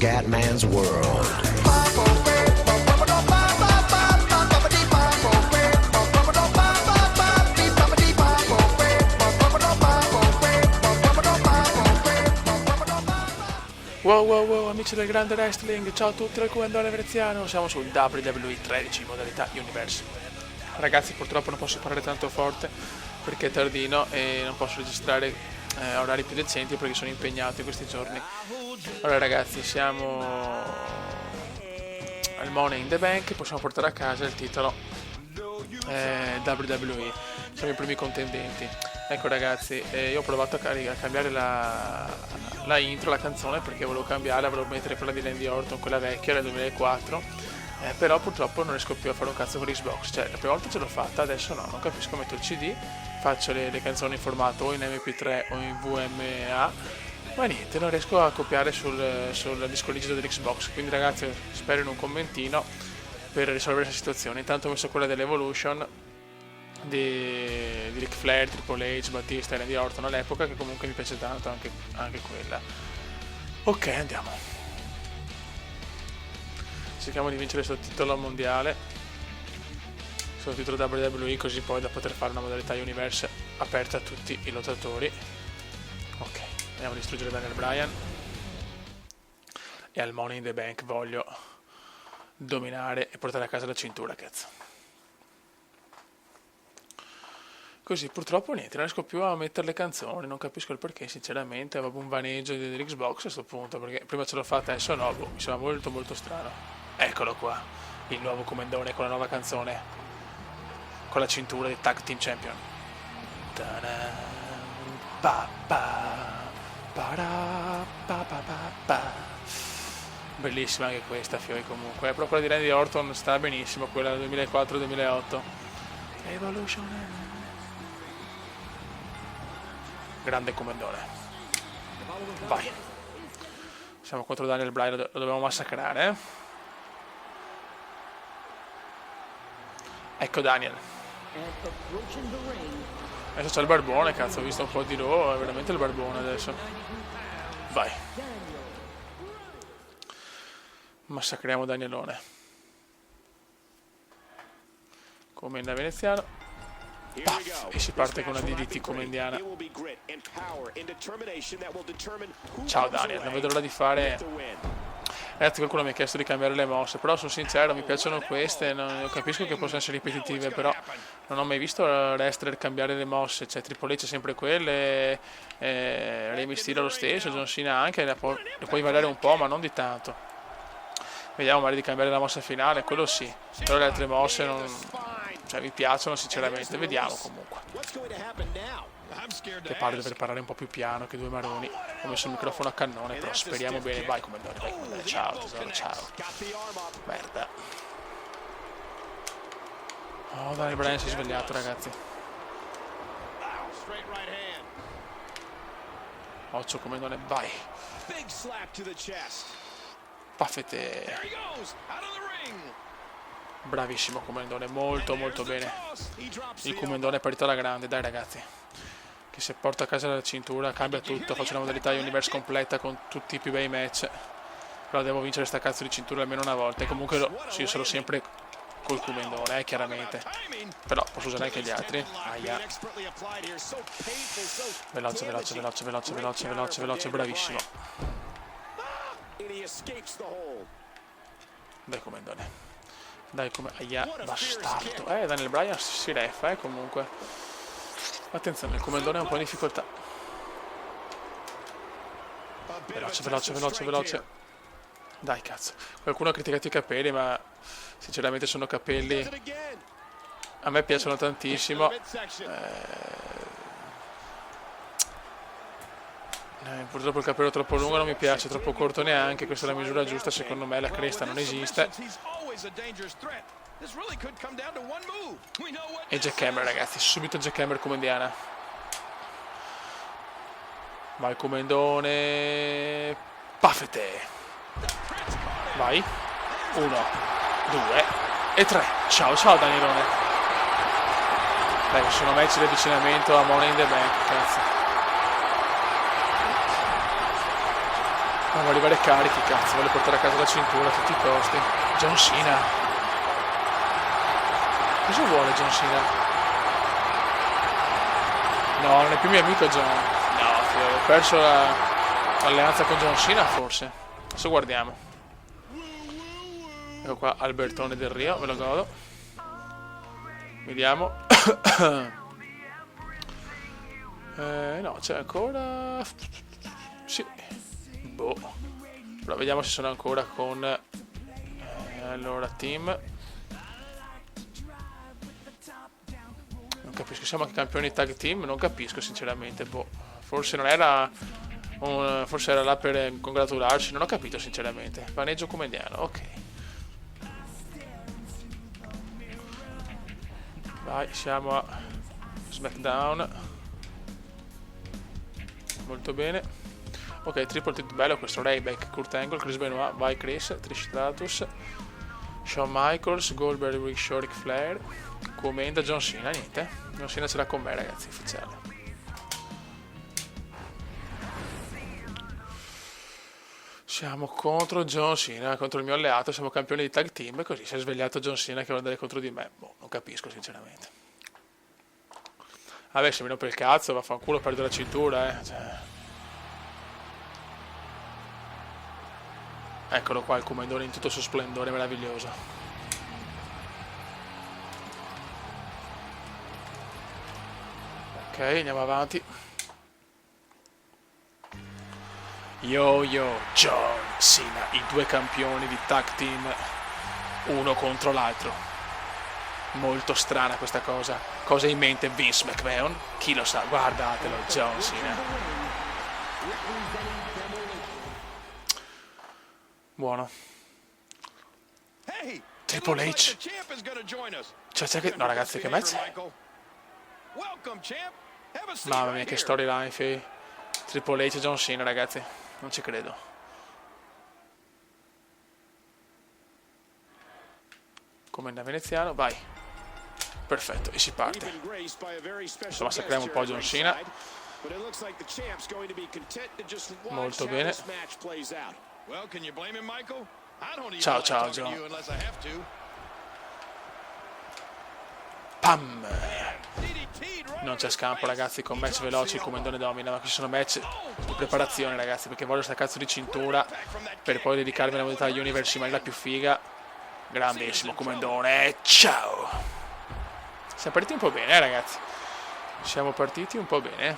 Scatman's World. Wow wow wow amici del grande wrestling, ciao a tutti dal comandante veneziano, siamo sul WWE 13 modalità Universe. Ragazzi, purtroppo non posso parlare tanto forte perché è tardino e non posso registrare orari più decenti perché sono impegnato in questi giorni. Allora ragazzi, siamo al Money in the Bank, possiamo portare a casa il titolo WWE, siamo i primi contendenti. Ecco ragazzi, io ho provato a cambiare la intro, la canzone, perché volevo cambiarla, volevo mettere quella di Randy Orton, quella vecchia del 2004, però purtroppo non riesco più a fare un cazzo con Xbox, cioè la prima volta ce l'ho fatta, adesso no, non capisco, metto il CD, faccio le canzoni in formato o in MP3 o in VMA, ma niente, non riesco a copiare sul disco rigido dell'Xbox, quindi ragazzi spero in un commentino per risolvere questa situazione. Intanto ho messo quella dell'Evolution di Ric Flair, Triple H, Batista e Randy Orton all'epoca, che comunque mi piace tanto anche quella. Ok, andiamo. Cerchiamo di vincere il sottotitolo mondiale, sottotitolo WWE, così poi da poter fare una modalità Universe aperta a tutti i lottatori. Ok, andiamo a distruggere Daniel Bryan e al Money in the Bank voglio dominare e portare a casa la cintura, cazzo. Così purtroppo niente, non riesco più a mettere le canzoni, non capisco il perché sinceramente, avevo un vaneggio dell'Xbox a questo punto, perché prima ce l'ho fatta, adesso no, mi sembra molto molto strano. Eccolo qua, il nuovo comandone con la nuova canzone, con la cintura di Tag Team Champion. Bellissima anche questa, fiori comunque, però quella di Randy Orton sta benissimo, quella del 2004-2008. Evolution. Grande comandone. Vai. Siamo contro Daniel Bryan, lo dobbiamo massacrare. Ecco Daniel. Adesso c'è il barbone, cazzo, ho visto un po' di Raw, è veramente il barbone adesso. Vai. Massacriamo Danielone. Come da veneziano. Puff, e si parte con una DDT comendiana. Ciao Daniel, non vedo l'ora di fare. Ragazzi, qualcuno mi ha chiesto di cambiare le mosse, però sono sincero, mi piacciono queste, capisco che possono essere ripetitive, però non ho mai visto wrestler cambiare le mosse, cioè Triple H sempre quelle, Rey Mysterio lo stesso, John Cena anche, le puoi variare un po', ma non di tanto. Vediamo magari di cambiare la mossa finale, quello sì, però le altre mosse non... Cioè mi piacciono sinceramente, vediamo comunque. Che pare di dover parlare un po' più piano che due maroni. Ho messo il microfono a cannone, però speriamo bene. Vai comandante, vai comandante. Ciao tesoro, ciao. Merda. Oh, Daniel Bryan si è svegliato ragazzi. Occhio comandante, vai. Paffete. Bravissimo comandone, molto molto bene. Il comandone è partito alla grande, dai ragazzi. Che se porta a casa la cintura cambia tutto, faccio una modalità Universe completa con tutti i più bei match. Però devo vincere sta cazzo di cintura almeno una volta. E comunque sì, io sarò sempre col comandone, chiaramente. Però posso usare anche gli altri. Aia. Veloce, veloce, veloce, veloce, veloce, veloce, veloce, bravissimo. Dai comandone. Dai come... Aia, bastardo. Daniel Bryan si refa, comunque. Attenzione, il comandone è un po' in difficoltà. Veloce, veloce, veloce, veloce. Dai, cazzo. Qualcuno ha criticato i capelli, ma... Sinceramente sono capelli... A me piacciono tantissimo. Purtroppo il capello troppo lungo non mi piace, troppo corto neanche, questa è la misura giusta, secondo me la cresta non esiste. E Jackhammer ragazzi, subito Jackhammer comandiana. Vai comandone. Paffete. Vai. 1, 2 e 3. Ciao ciao Danielone. Dai, ci sono match di avvicinamento a Money in the Bank, cazzo. Voglio arrivare carichi, cazzo, voglio portare a casa la cintura a tutti i costi. John Cena. Cosa vuole John Cena? No, non è più mio amico John. No, ho perso l'alleanza con John Cena forse. Adesso guardiamo. Ecco qua Albertone del Rio, me lo godo. Vediamo. No, c'è ancora... Sì. Boh. Però vediamo se sono ancora con... allora, team. Non capisco, siamo anche campioni tag team? Non capisco sinceramente, boh. Forse non era... forse era là per congratularci, non ho capito sinceramente. Paneggio comediano, ok. Vai, siamo a SmackDown. Molto bene. Ok, triple threat bello questo. Ryback, Kurt Angle, Chris Benoit, vai Chris, Trish Stratus, Shawn Michaels, Goldberg, Rick Shaw, Ric Flair. Commenta John Cena, niente. John Cena ce l'ha con me ragazzi, ufficiale. Siamo contro John Cena, contro il mio alleato, siamo campioni di tag team, così si è svegliato John Cena che vuole andare contro di me. Boh, non capisco sinceramente. Vabbè, se mi rompe il cazzo, vaffanculo, perdo la cintura, cioè. Eccolo qua il comandone in tutto il suo splendore meraviglioso. Ok, andiamo avanti. Yo, John Cena, i due campioni di tag team, uno contro l'altro. Molto strana questa cosa. Cosa ha in mente Vince McMahon? Chi lo sa? Guardatelo, John Cena. Buono. Triple H. C'è che... No ragazzi, che match? Mamma mia, che storyline, fi. Triple H e John Cena, ragazzi. Non ci credo. Come da veneziano, vai. Perfetto, e si parte. Adesso massacriamo un po' John Cena. Molto bene. Ciao John. Pam. Non c'è scampo ragazzi, con match veloci il comandone domina, ma qui sono match di preparazione ragazzi, perché voglio sta cazzo di cintura per poi dedicarmi alla modalità Universe in maniera più figa. Grandissimo comandone, ciao. Siamo partiti un po' bene ragazzi. Siamo partiti un po' bene.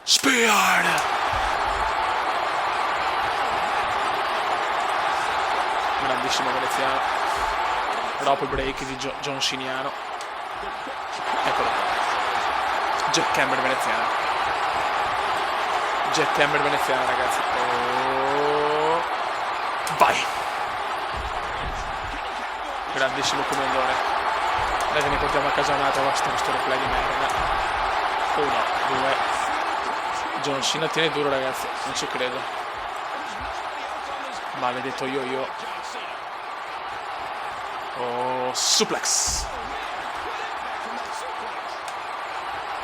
Spear! Grandissimo veneziano. Rope break di John Ciniano. Eccolo qua. Jackhammer veneziano. Jackhammer veneziano ragazzi. Oh. Vai! Grandissimo comandone. Dai che ne portiamo a casa un'altra, basta questo replay di merda. 1, 2. John Cena tiene duro ragazzi, non ci credo. Maledetto yo-yo. Oh, suplex.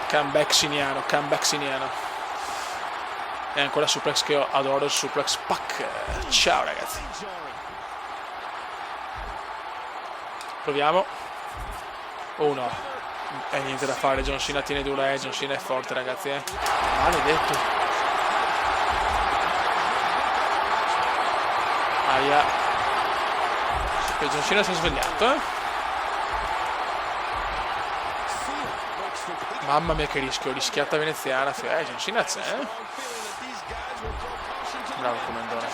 Comeback siniano. E ancora suplex che io adoro, il suplex pack. Ciao ragazzi. Proviamo. 1. E niente da fare, John Cena tiene dura, John Cena è forte ragazzi, Maledetto. Aia. E John Cena si è svegliato, Mamma mia che rischio, rischiata veneziana, John Cena c'è, Bravo comandone.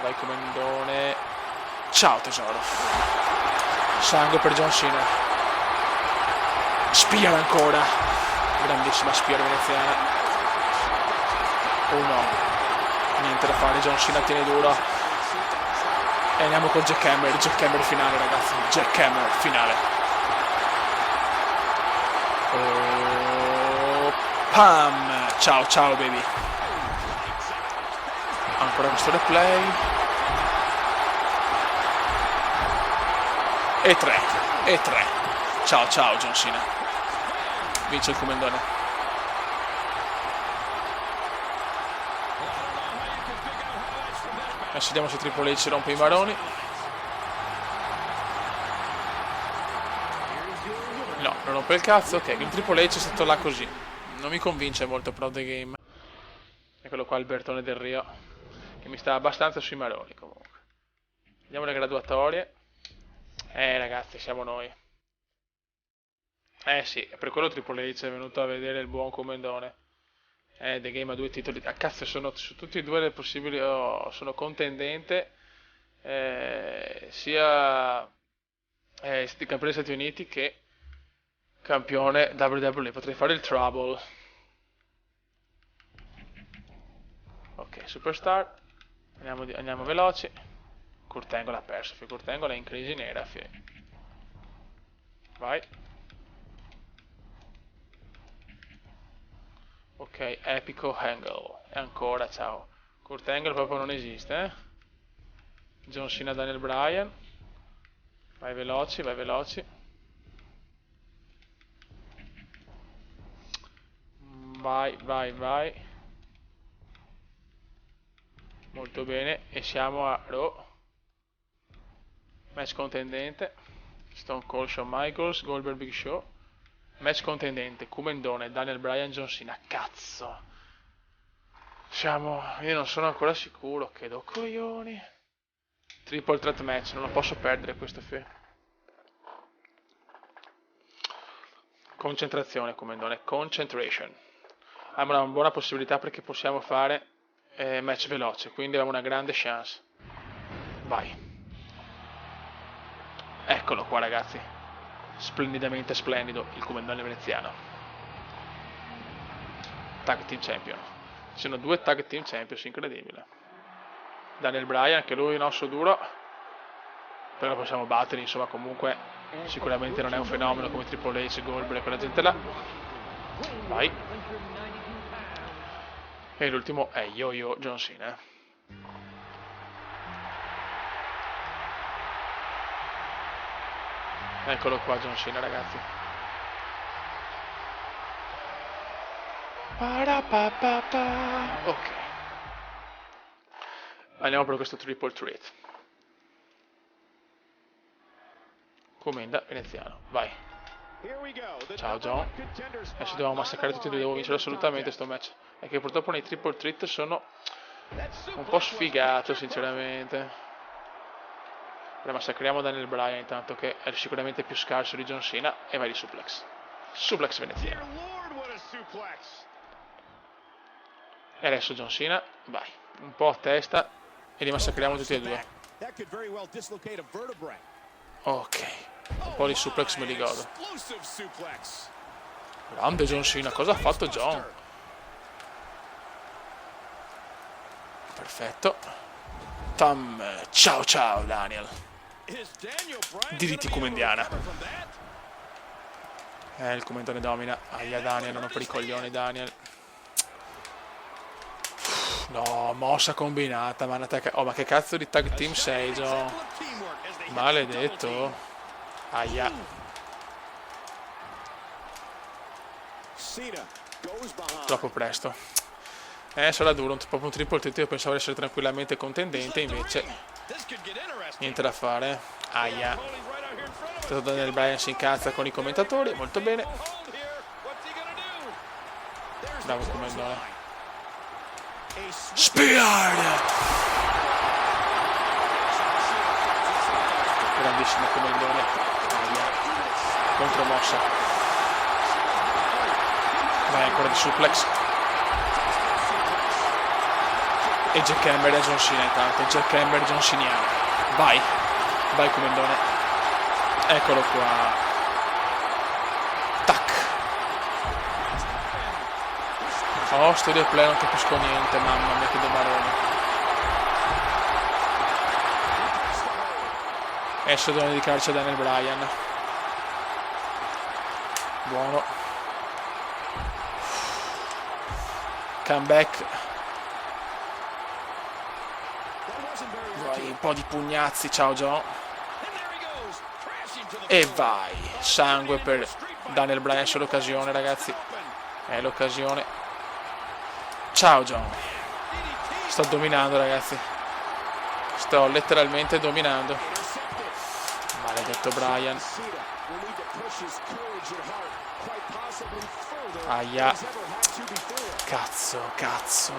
Vai comandone. Ciao tesoro. Sangue per John Cena. Spear ancora. Grandissima spear veneziana. 1. Niente da fare, John Cena tiene duro. E andiamo con Jackhammer finale ragazzi. Jackhammer finale. Oh, pam. Ciao baby. Ancora questo replay. E 3. Ciao John Cena. Vince il comandone. Adesso vediamo se Triple H rompe i maroni. No, non rompe il cazzo. Ok, il Triple H è stato là così. Non mi convince molto però The Game. Eccolo qua il Bertone del Rio, che mi sta abbastanza sui maroni comunque. Vediamo le graduatorie. Ragazzi, siamo noi. Sì, per quello Triple H è venuto a vedere il buon Comendone. The Game ha 2 titoli. Cazzo, sono su tutti e 2 le possibili. Sono contendente. Sia campione degli Stati Uniti che campione WWE. Potrei fare il Trouble. Ok, Superstar. Andiamo veloci. Kurt Angle ha perso. Kurt Angle è in crisi nera. Vai. Ok, Epico Angle. E ancora, ciao. Kurt Angle proprio non esiste, John Cena, Daniel Bryan. Vai veloci, vai veloci. Vai, vai, vai. Molto bene. E siamo a Raw. Match contendente. Stone Cold, Shawn Michaels, Goldberg, Big Show. Match contendente, Comendone, Daniel Bryan, John Cena. Cazzo. Io non sono ancora sicuro. Che do coglioni. Triple threat match, non lo posso perdere questo Concentrazione, Comendone. Concentration. Abbiamo una buona possibilità perché possiamo fare match veloce, quindi abbiamo una grande chance. Vai. Eccolo qua, ragazzi. Splendidamente splendido il Comendone veneziano. Tag Team Champion. Ci sono 2 Tag Team Champions, incredibile. Daniel Bryan, anche lui un osso duro, però lo possiamo battere, insomma, comunque sicuramente non è un fenomeno come Triple H, Goldberg e quella gente là. Vai. E l'ultimo è Yo-Yo John Cena. Eccolo qua John Cena, ragazzi. Ok. Andiamo per questo triple threat. Comenda veneziano, vai. Ciao John. Adesso dobbiamo massacrare tutti e 2, devo vincere assolutamente sto match. È che purtroppo nei triple threat sono un po' sfigato, sinceramente. Ora massacriamo Daniel Bryan intanto, che è sicuramente più scarso di John Cena, e vai di suplex. Suplex veneziano. E adesso John Cena, vai. Un po' a testa e li massacriamo tutti e 2. Ok. Un po' di suplex me li godo. Grande John Cena, cosa ha fatto John? Perfetto. Ciao ciao Daniel. Diritti comendiana. Il comendone domina. Aia Daniel, non ho per i coglioni Daniel. No, mossa combinata, ma che cazzo di tag team sei, John? Maledetto. Aia. Troppo presto. Sarà duro, proprio un triple threat. Io pensavo di essere tranquillamente contendente, invece niente da fare. Aia. Daniel Bryan si incazza con i commentatori, molto bene. Bravo Comendone. Spear! Grandissimo Comendone. Contromossa. Vai ancora di suplex. E Jack Hammer e John Cena intanto. Jack Hammer John Cena. Vai. Vai Comendone. Eccolo qua. Tac. Oh, sto replay non capisco niente, mamma mia che domarone. Adesso dobbiamo dedicarci a Daniel Bryan. Buono. Comeback. Vai, un po' di pugnazzi, ciao John. E vai. Sangue per Daniel Bryan, è l'occasione ragazzi. È l'occasione. Ciao John. Sto dominando ragazzi. Sto letteralmente dominando. Maledetto Bryan. Aia. Cazzo.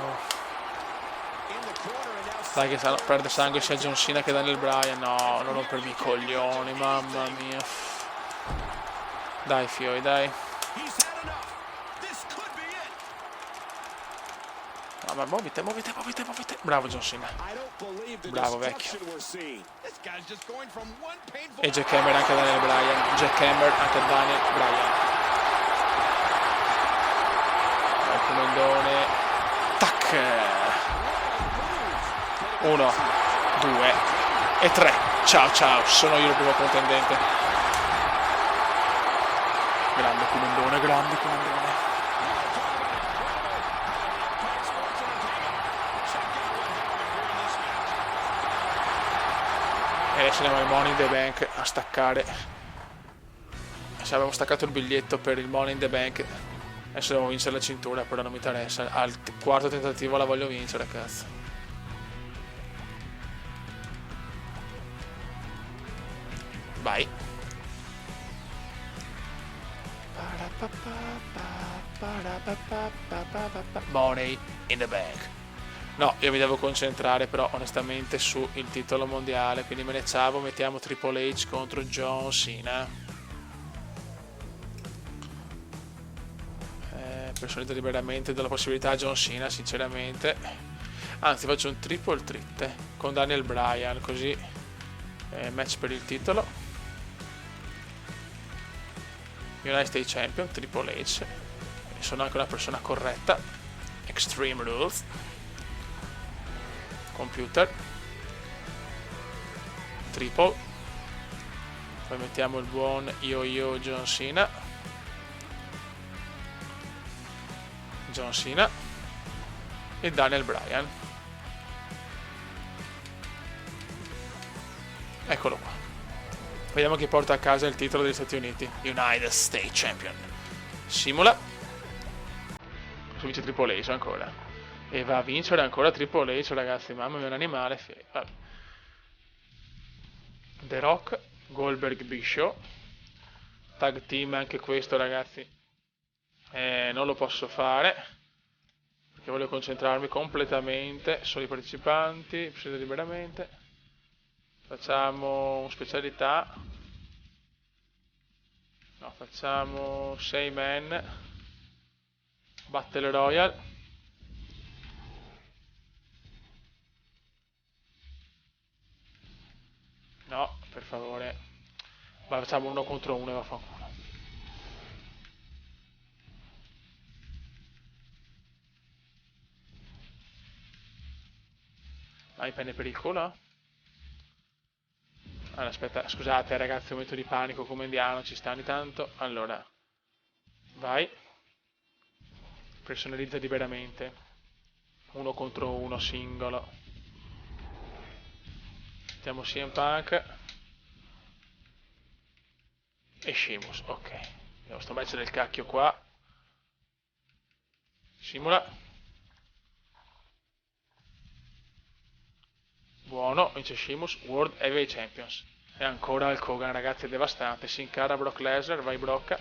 Dai che perde sangue sia John Cena che Daniel Bryan. No, non rompermi i coglioni, mamma mia. Dai fioi, dai. No, ma muovite. Bravo John Cena. Bravo vecchio. E Jack Hammer anche a Daniel Bryan. Jack Hammer anche a Daniel Bryan. Il comandone. Tac. 1, 2 e 3. Ciao, sono io il primo contendente. Grande comandone. E adesso andiamo al Money in the Bank a staccare. Se avevo staccato il biglietto per il Money in the Bank, adesso devo vincere la cintura, però non mi interessa. Al quarto tentativo la voglio vincere, cazzo. Vai. Money in the Bank. No, io mi devo concentrare però onestamente sul titolo mondiale, quindi me ne ciavo, mettiamo Triple H contro John Cena. Personalizzo liberamente della possibilità a John Cena, sinceramente. Anzi, faccio un triple threat con Daniel Bryan, così match per il titolo. United States Champion, Triple H. Sono anche una persona corretta. Extreme Rules. Computer. Triple. Poi mettiamo il buon Yo John Cena. John Cena. E Daniel Bryan. Eccolo qua. Vediamo chi porta a casa il titolo degli Stati Uniti. United States Champion. Simula. Vince Triple H ancora. E va a vincere ancora Triple H, ragazzi. Mamma mia, un animale. The Rock, Goldberg, Bischoff. Tag team anche questo, ragazzi. Non lo posso fare. Perché voglio concentrarmi completamente sui partecipanti. Preciso liberamente. Facciamo specialità. No, facciamo 6 man. Battle Royale. No, per favore. Ma facciamo 1 contro 1 e vaffanculo. Hai penne per il culo? Allora, aspetta, scusate ragazzi, un momento di panico come indiano, ci sta ogni tanto. Allora, vai. Personalizza liberamente. 1 contro 1, singolo. Mettiamo CM Punk. E Sheamus, ok. Abbiamo sto match del cacchio qua. Simula. Buono, vince Sheamus, World Heavyweight Champions. E ancora Hulk Hogan, ragazzi, è devastante. Si incara Brock Lesnar, vai Brocca.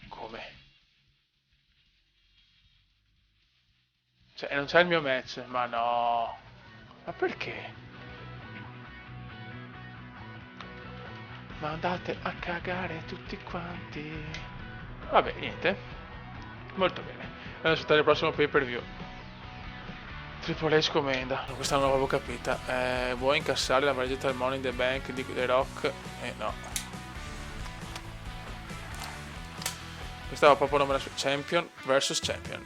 Come? Cioè, non c'è il mio match, ma no. Ma perché? Ma andate a cagare tutti quanti. Vabbè, niente. Molto bene. Adesso aspettare il prossimo pay per view. Triple H commenda, questa non l'avevo capita. Vuoi incassare la valigetta del Money in the Bank di The Rock? No. Questa va proprio nome Champion vs Champion.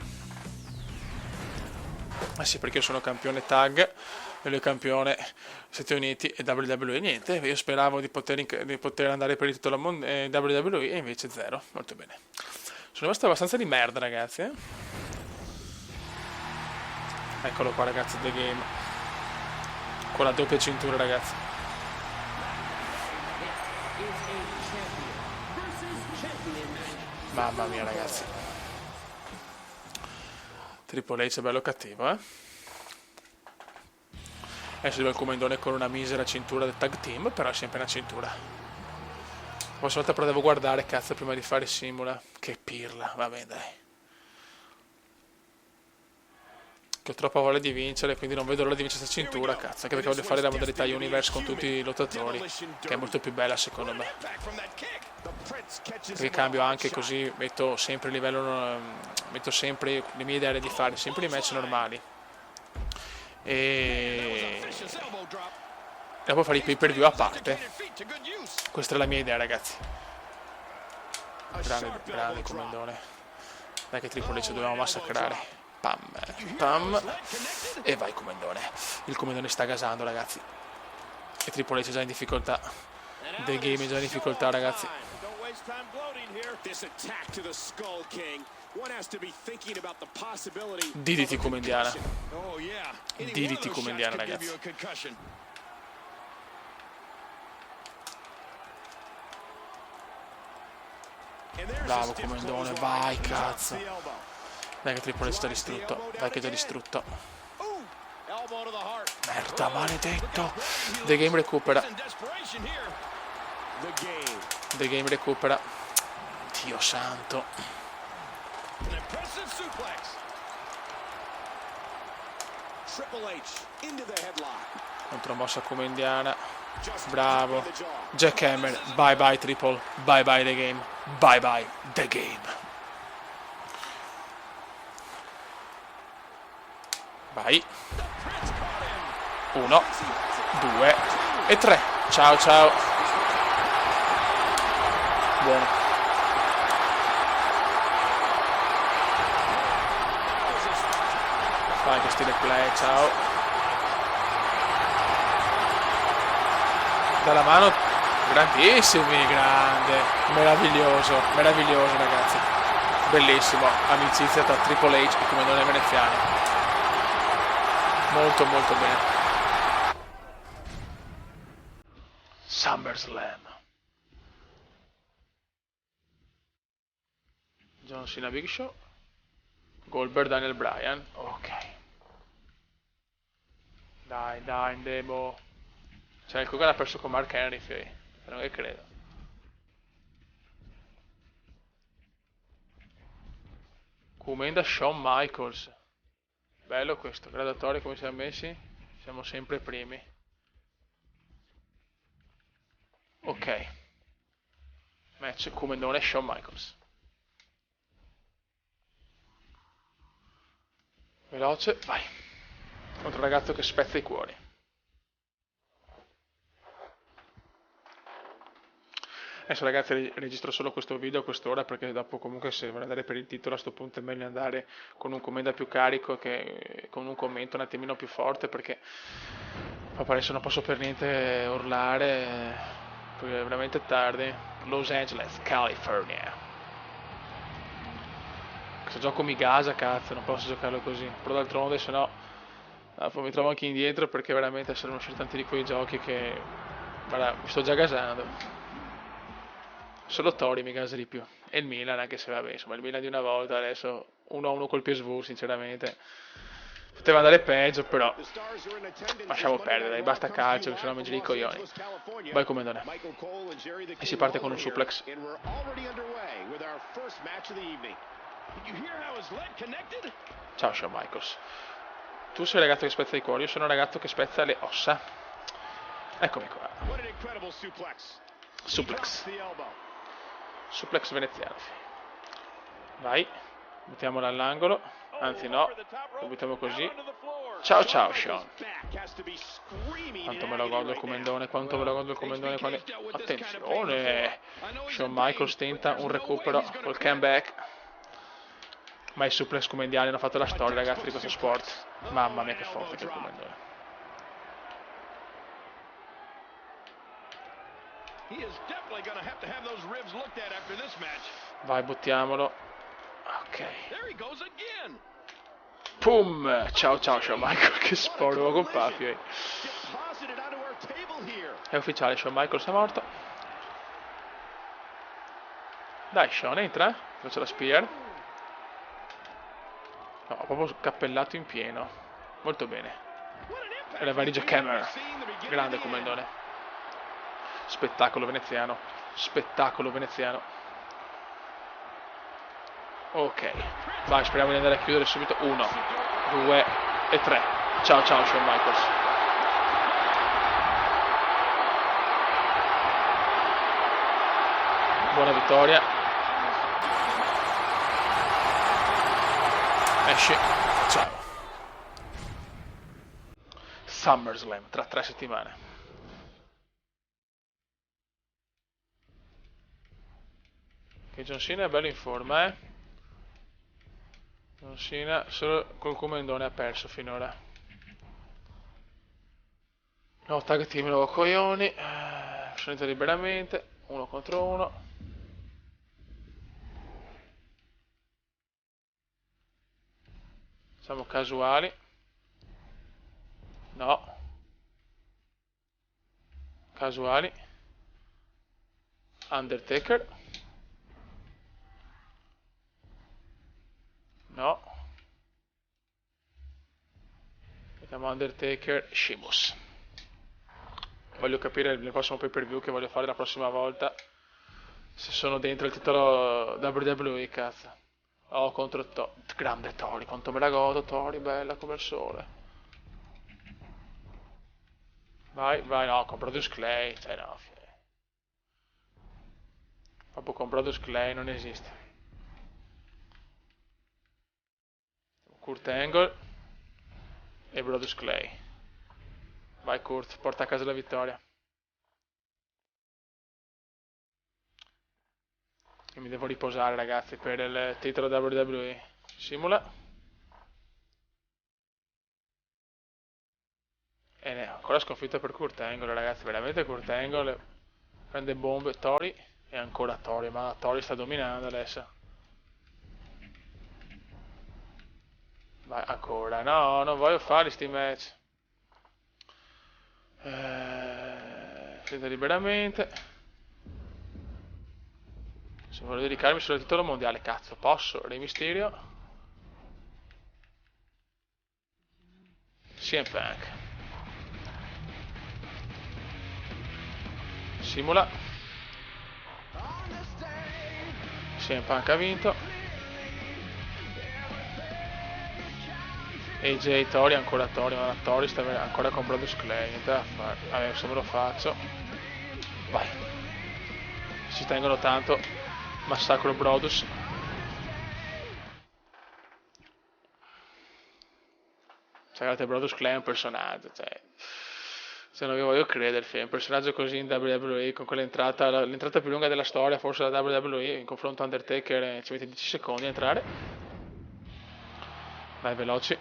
Sì, perché io sono campione tag e lui è campione Stati Uniti e WWE. Niente, io speravo di poter andare per il titolo WWE e invece zero. Molto bene. Sono rimasto abbastanza di merda, ragazzi. Eccolo qua, ragazzi, The Game. Con la doppia cintura, ragazzi. Mamma mia, ragazzi. Triple H è bello cattivo, Adesso deve il comandone con una misera cintura del tag team, però è sempre una cintura. La prossima volta però devo guardare, cazzo, prima di fare simula. Che pirla, vabbè dai. Che ho troppa voglia di vincere, quindi non vedo l'ora di vincere questa cintura, cazzo. Anche perché voglio fare la modalità Universe con tutti i lottatori, che è molto più bella secondo me. Perché cambio anche così, metto sempre il livello, metto sempre le mie idee di fare, sempre i match normali. E dopo fare i pay per view a parte. Questa è la mia idea, ragazzi. Grande comandone. Dai che Triple H dobbiamo massacrare. Pam, pam. E vai comandone. Il comandone sta gasando, ragazzi. E Triple H è già in difficoltà. The Game è già in difficoltà, ragazzi. DDT come indiana. DDT come indiana, ragazzi. Bravo comandone, vai cazzo. Dai che Triple H sta distrutto. Dai che è già distrutto. Merda, maledetto. The Game recupera. The Game recupera. Dio santo. Contromossa come indiana. Bravo. Jackhammer. Bye bye Triple. Bye bye The Game. Bye bye The Game. Vai. 1, 2 e 3. Ciao ciao. Buono. Vai che stile play, ciao. Dalla mano, grandissimi, grande. Meraviglioso, meraviglioso ragazzi. Bellissimo. Amicizia tra Triple H e comandone veneziano. Molto molto bene. SummerSlam. John Cena Big Show. Goldberg Daniel Bryan. Ok. Dai, Demo. Cioè il Kogan ha perso con Mark Henry, non che credo. Comenda Shawn Michaels. Bello questo, graduatorio come siamo messi? Siamo sempre primi. Ok. Match comandone Shawn Michaels. Veloce, vai. Contro un ragazzo che spezza i cuori. Adesso ragazzi registro solo questo video a quest'ora perché dopo comunque se vuole andare per il titolo a sto punto è meglio andare con un commento più carico che con un commento un attimino più forte perché adesso non posso per niente urlare perché è veramente tardi. Los Angeles, California. Se gioco mi gasa cazzo, non posso giocarlo così. Però d'altronde se no poi mi trovo anche indietro perché veramente saranno usciti tanti di quei giochi che guarda, mi sto già gasando. Solo Tori mi gasa di più. E il Milan, anche se vabbè, insomma, il Milan di una volta, adesso 1-1 col PSV, sinceramente. Poteva andare peggio, però lasciamo perdere, dai, basta calcio, che se no mi giri i coglioni. Vai comandone. E si parte con un suplex. Ciao Shawn Michaels. Tu sei il ragazzo che spezza i cuori, io sono il ragazzo che spezza le ossa. Eccomi qua. Suplex. Suplex veneziano. Vai. Mettiamola all'angolo. Anzi no. Lo buttiamo così. Ciao ciao Shawn. Quanto me lo godo il comandone. Quanto me lo godo il comandone. Attenzione. Shawn Michaels tenta un recupero col comeback. Ma i suplex comendiali hanno fatto la storia ragazzi di questo sport. Mamma mia che forte che è il comandone. Vai, buttiamolo. Ok. Pum! Ciao ciao Shawn Michaels, che sporco con Papio. È ufficiale, Shawn Michaels è morto. Dai Shawn, entra. Faccio la spear. No, ho proprio cappellato in pieno. Molto bene. E la valigia Kemmer. Grande comandone. Spettacolo veneziano. Spettacolo veneziano. Ok. Vai, speriamo di andare a chiudere subito. 1, 2 e 3. Ciao ciao Shawn Michaels. Buona vittoria. Esci. Ciao. SummerSlam tra 3 settimane. Che John Cena è bello in forma, eh. John Cena solo col comandone ha perso finora. No, tag team nuovo coglioni. Scenita liberamente. 1 contro 1. Siamo casuali. No. Casuali. Undertaker. No. Mettiamo Undertaker, Sheamus. Voglio capire nel prossimo pay per view che voglio fare la prossima volta se sono dentro il titolo WWE, cazzo. Oh, contro grande Tori, quanto me la godo Tori, bella come il sole. Vai, vai, no, con Brodus Clay, cioè no. Proprio con Brodus Clay non esiste. Kurt Angle e Brodus Clay. Vai Kurt, porta a casa la vittoria. Io mi devo riposare ragazzi per il titolo WWE. Simula. E ne ho ancora sconfitta per Kurt Angle ragazzi, veramente Kurt Angle prende bombe. Tori e ancora Tori, ma Tori sta dominando adesso. Vai ancora, no, non voglio fare sti match. Senta liberamente. Se voglio dedicarmi solo al titolo mondiale, cazzo, posso? Re Mysterio. CM Punk. Simula. CM Punk ha vinto. AJ Tori, ancora Tori, ma Tori sta ancora con Brodus Clay, niente da fare. Vabbè, se me lo faccio. Vai. Si tengono tanto. Massacro Brodus. Cioè, guardate, Brodus Clay è un personaggio, cioè. Se non vi voglio credere, è un personaggio così in WWE, con quell'entrata, l'entrata più lunga della storia, forse la WWE, in confronto a Undertaker, ci mette 10 secondi a entrare. Vai, veloci.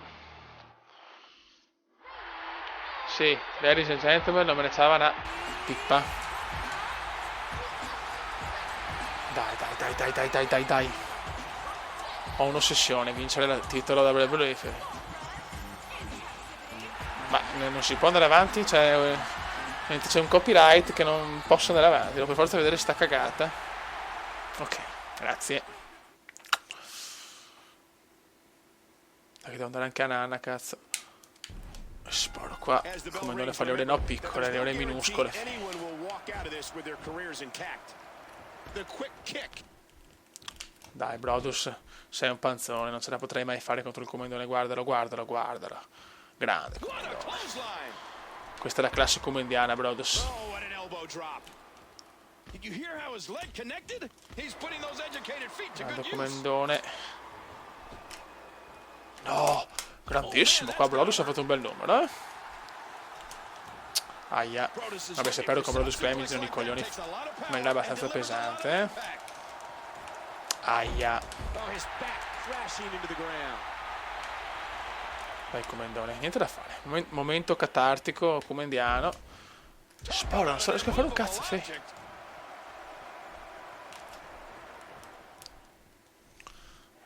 Sì, ladies and gentlemen, lo menacciava una pippa. Dai. Ho un'ossessione, vincere il titolo WWE. Ma non si può andare avanti, c'è un copyright che non posso andare avanti, devo per forza vedere sta cagata. Ok, grazie. Dai, devo andare anche a Nana, cazzo. Sparo qua, come non le fa le ore no piccole, le ore minuscole. Dai Brodus, sei un panzone, non ce la potrei mai fare contro il comandone, guardalo. Grande comandone. Questa è la classe comandiana, Brodus. Grande comandone. No, grandissimo, qua Brodus ha fatto un bel numero, Aia. Vabbè, se perdo con Brodus Clay mi girano i coglioni. Ma è abbastanza pesante, Aia. Vai comandone, niente da fare. Momento catartico comandiano. Sporo, non riesco a fare un cazzo,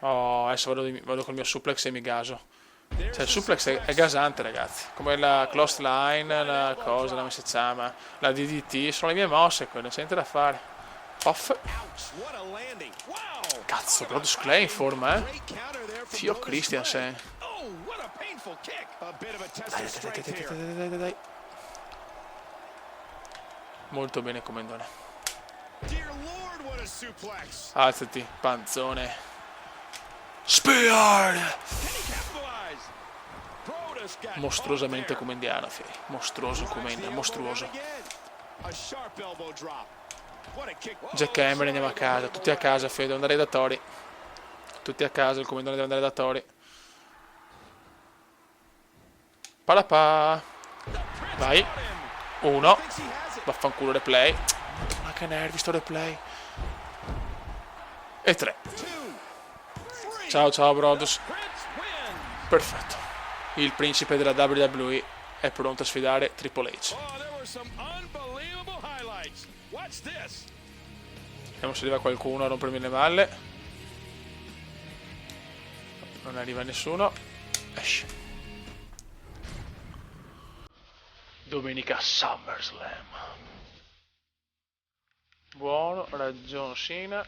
Oh, adesso vado col mio suplex e mi gaso. Cioè il suplex è gasante ragazzi. Come la closed line, la cosa, la messaggiama, la DDT, sono le mie mosse quelle, non c'è niente da fare. Off. Cazzo, Brodus Clay in forma, Fio Christiansen. Powerful kick. A bit of a test Dai, of dai, dai, strength dai, here. dai, dai, dai, dai. Molto bene Comendone. Dear Lord, what a suplex. Alzati, panzone. Spear! Can he capitalize? Brodus got Mostruosamente caught comendiano, Fei. Mostruoso there. Comenda, Drives the elbow mostruoso. down again. A sharp elbow drop. What a kick. Jack Hammer, andiamo a casa. Tutti a casa, Fei, devo andare da Tori. Tutti a casa, il Comendone deve andare da Tori. Palapà. Vai. 1. Thinks he has it. Vaffanculo replay. Ma che nervi sto replay. E 3. 2, 3. Ciao ciao Brodus. Prince wins. Perfetto. Il principe della WWE è pronto a sfidare Triple H. Oh, there were some unbelievable highlights. Watch this. Vediamo se arriva qualcuno a rompermi le malle. Non arriva nessuno. Esce. Domenica SummerSlam. Buono, ragion Cena.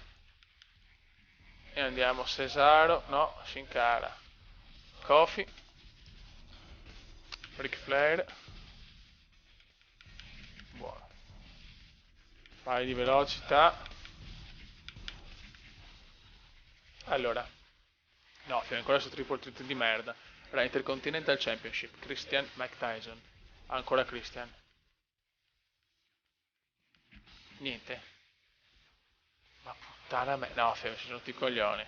E andiamo Cesaro. No, Sin Cara. Kofi. Ric Flair. Buono. Paio di velocità. Allora. No, fino ancora su triple threat di merda. La Intercontinental Championship. Christian Mike Tyson. Ancora Christian. Niente. Ma puttana me. No, Feo, si sono tutti i coglioni.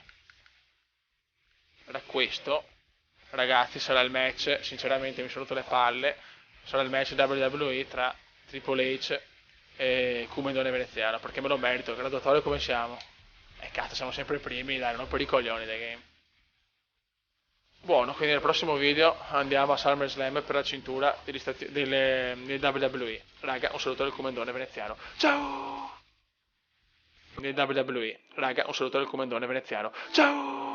Era questo. Ragazzi, sarà il match. Sinceramente mi sono rotto le palle. Sarà il match WWE tra Triple H e Comendone veneziano. Perché me lo merito. Graduatorio come siamo. E cazzo, siamo sempre i primi. Dai, non per i coglioni dei game. Buono, quindi nel prossimo video andiamo a SummerSlam per la cintura delle WWE. Raga, un saluto del Comendone veneziano. Ciao! Nel WWE. Raga, un saluto del Comendone veneziano. Ciao!